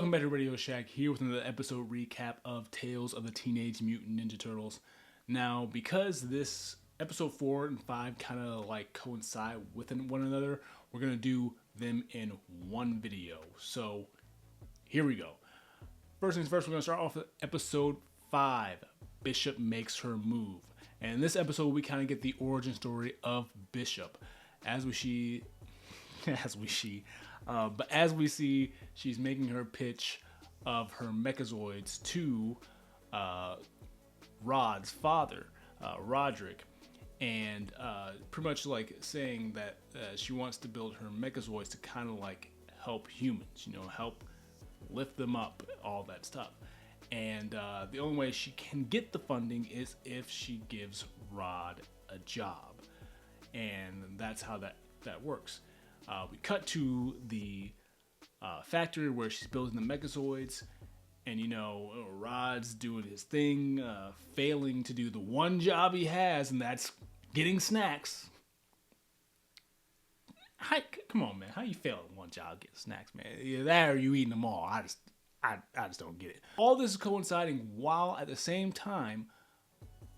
Welcome back to Radio Shack, here with another episode recap of Tales of the Teenage Mutant Ninja Turtles. Now, because this episode 4 and 5 kind of like coincide with one another, we're going to do them in one video. So, here we go. First things first, we're going to start off with episode 5, Bishop Makes Her Move. And in this episode, we kind of get the origin story of Bishop. As we see, she's making her pitch of her Mechazoids to Rod's father, Roderick, and pretty much like saying that she wants to build her Mechazoids to kind of like help humans, help lift them up, all that stuff. And the only way she can get the funding is if she gives Rod a job, and that's how that works. We cut to the factory where she's building the Mechazoids, and Rod's doing his thing, failing to do the one job he has, and that's getting snacks. Come on, man, how you fail at one job getting snacks, man? Either that or you eating them all. I just don't get it. All this is coinciding while at the same time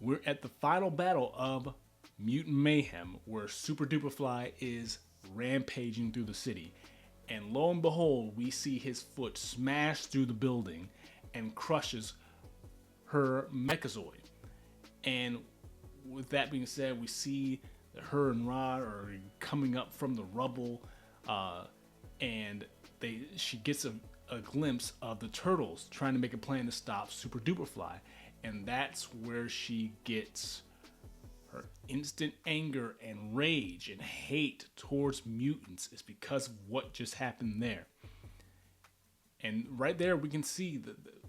we're at the final battle of Mutant Mayhem, where Super Duper Fly is rampaging through the city, and lo and behold, we see his foot smash through the building and crushes her Mechazoid. And with that being said, we see that her and Rod are coming up from the rubble, and she gets a glimpse of the turtles trying to make a plan to stop Super Duper Fly, and that's where she gets her instant anger and rage and hate towards mutants is because of what just happened there. And right there, we can see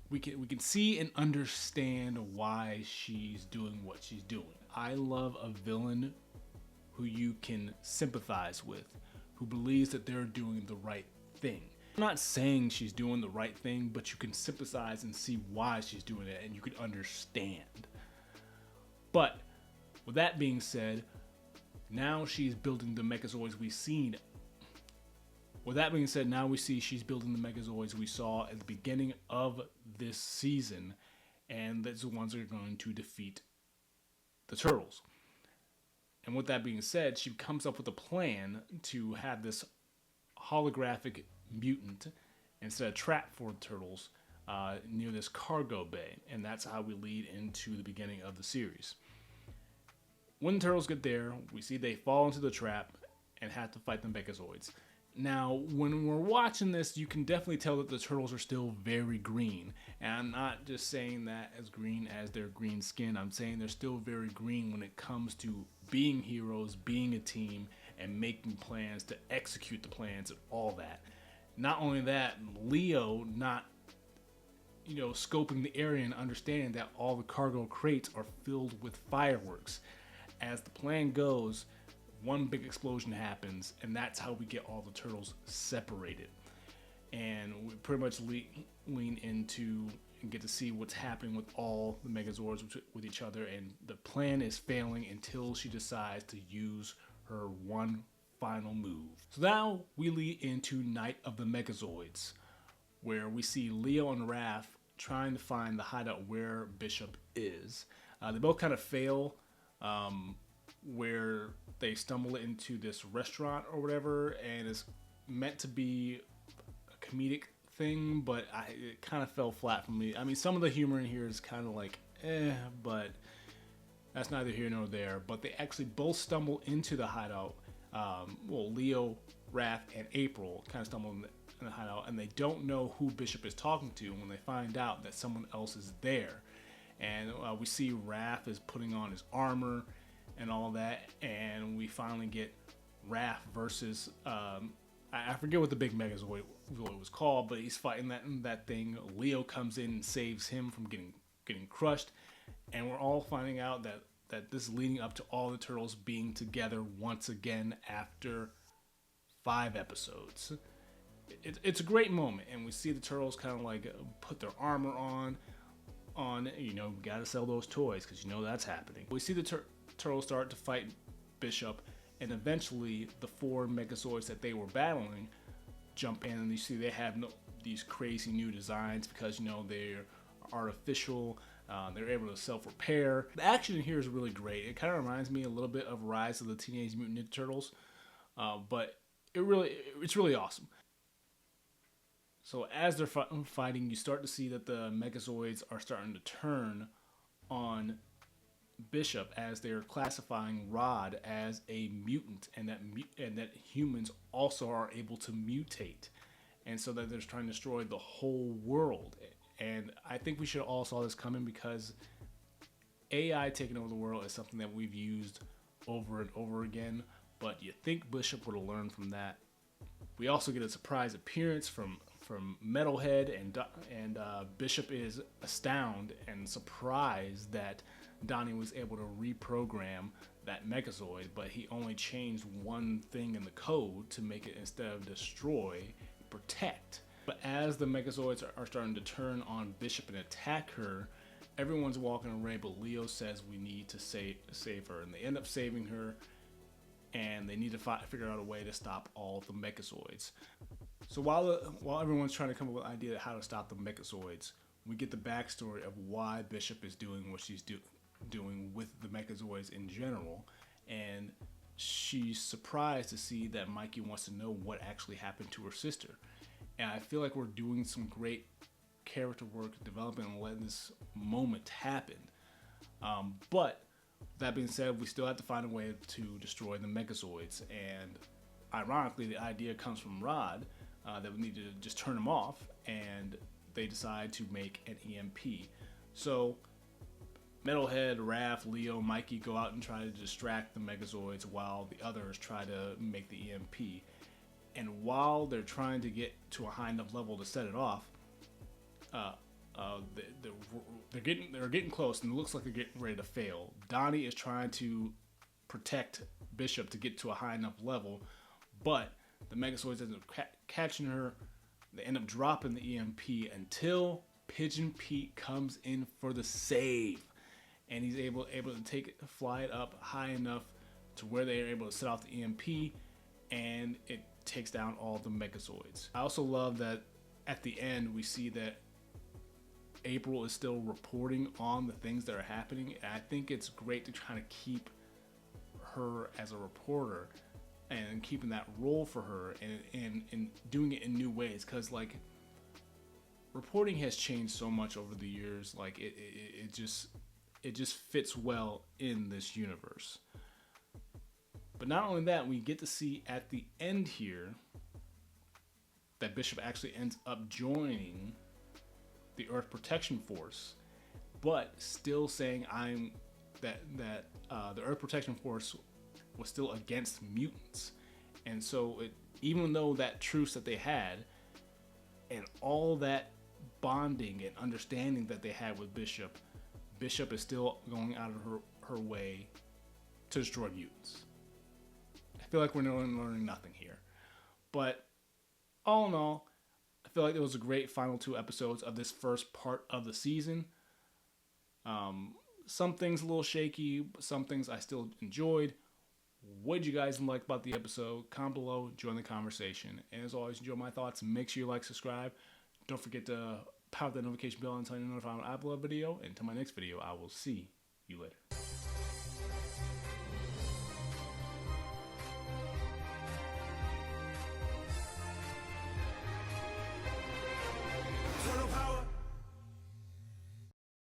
we can see and understand why she's doing what she's doing. I love a villain who you can sympathize with, who believes that they're doing the right thing. I'm not saying she's doing the right thing, but you can sympathize and see why she's doing it, and you can understand. But with that being said, now she's building the Mechazoids we've seen. With that being said, now we see she's building the Mechazoids we saw at the beginning of this season, and that's the ones that are going to defeat the Turtles. And with that being said, she comes up with a plan to have this holographic mutant and set a trap for the Turtles near this cargo bay, and that's how we lead into the beginning of the series. When the Turtles get there, we see they fall into the trap and have to fight the Mechazoids. Now, when we're watching this, you can definitely tell that the Turtles are still very green. And I'm not just saying that as green as their green skin. I'm saying they're still very green when it comes to being heroes, being a team, and making plans to execute the plans and all that. Not only that, Leo not scoping the area and understanding that all the cargo crates are filled with fireworks. As the plan goes, one big explosion happens, and that's how we get all the turtles separated. And we pretty much lean into and get to see what's happening with all the Megazords with each other, and the plan is failing until she decides to use her one final move. So now we lead into Night of the Mechazoids, where we see Leo and Raph trying to find the hideout where Bishop is. They both kind of fail, where they stumble into this restaurant or whatever, and it's meant to be a comedic thing, but it kind of fell flat for me. I mean, some of the humor in here is kind of like, but that's neither here nor there. But they actually both stumble into the hideout. Leo, Raph, and April kind of stumble in the hideout, and they don't know who Bishop is talking to when they find out that someone else is there. And we see Raph is putting on his armor and all that, and we finally get Raph versus I forget what the big Mechazoid was called, but he's fighting that thing. Leo comes in and saves him from getting crushed, and we're all finding out that this is leading up to all the turtles being together once again after 5 episodes. It's a great moment, and we see the turtles kind of like put their armor on, gotta sell those toys because that's happening. We see the turtles start to fight Bishop, and eventually the 4 Mechazoids that they were battling jump in, and you see they have these crazy new designs because, you know, they're artificial. They're able to self-repair. The action in here is really great. It kind of reminds me a little bit of Rise of the Teenage Mutant Ninja Turtles, but it's really awesome. So as they're fighting, you start to see that the Mechazoids are starting to turn on Bishop as they're classifying Rod as a mutant, and that humans also are able to mutate, and so that they're trying to destroy the whole world. And I think we should all saw this coming because AI taking over the world is something that we've used over and over again. But you think Bishop would have learned from that? We also get a surprise appearance from Metalhead, and Bishop is astounded and surprised that Donnie was able to reprogram that Mechazoid, but he only changed one thing in the code to make it, instead of destroy, protect. But as the Mechazoids are starting to turn on Bishop and attack her, everyone's walking away, but Leo says we need to save her, and they end up saving her, and they need to figure out a way to stop all the Mechazoids. So while everyone's trying to come up with an idea of how to stop the Mechazoids, we get the backstory of why Bishop is doing what she's doing with the Mechazoids in general, and she's surprised to see that Mikey wants to know what actually happened to her sister. And I feel like we're doing some great character work, development, and letting this moment happen. But that being said, we still have to find a way to destroy the Mechazoids. And ironically, the idea comes from Rod, that we need to just turn them off, and they decide to make an EMP. So Metalhead, Raph, Leo, Mikey go out and try to distract the Mechazoids while the others try to make the EMP. And while they're trying to get to a high enough level to set it off, they're getting close, and it looks like they're getting ready to fail. Donnie is trying to protect Bishop to get to a high enough level, but the Mechazoids end up catching her. They end up dropping the EMP until Pigeon Pete comes in for the save, and he's able to fly it up high enough to where they are able to set off the EMP, and it takes down all the Mechazoids. I also love that at the end we see that April is still reporting on the things that are happening, and I think it's great to try to keep her as a reporter and keeping that role for her, and doing it in new ways, because like reporting has changed so much over the years. Like it just fits well in this universe. But not only that, we get to see at the end here that Bishop actually ends up joining the Earth Protection Force, but still saying the Earth Protection Force was still against mutants. And so even though that truce that they had and all that bonding and understanding that they had with Bishop is still going out of her way to destroy mutants. I feel like we're learning nothing here. But all in all, I feel like it was a great final 2 episodes of this first part of the season. Some things a little shaky, but some things I still enjoyed. What did you guys like about the episode? Comment below, join the conversation. And as always, enjoy my thoughts. Make sure you like, subscribe. Don't forget to power that notification bell until you know if I upload a video. And until my next video, I will see you later. Total power.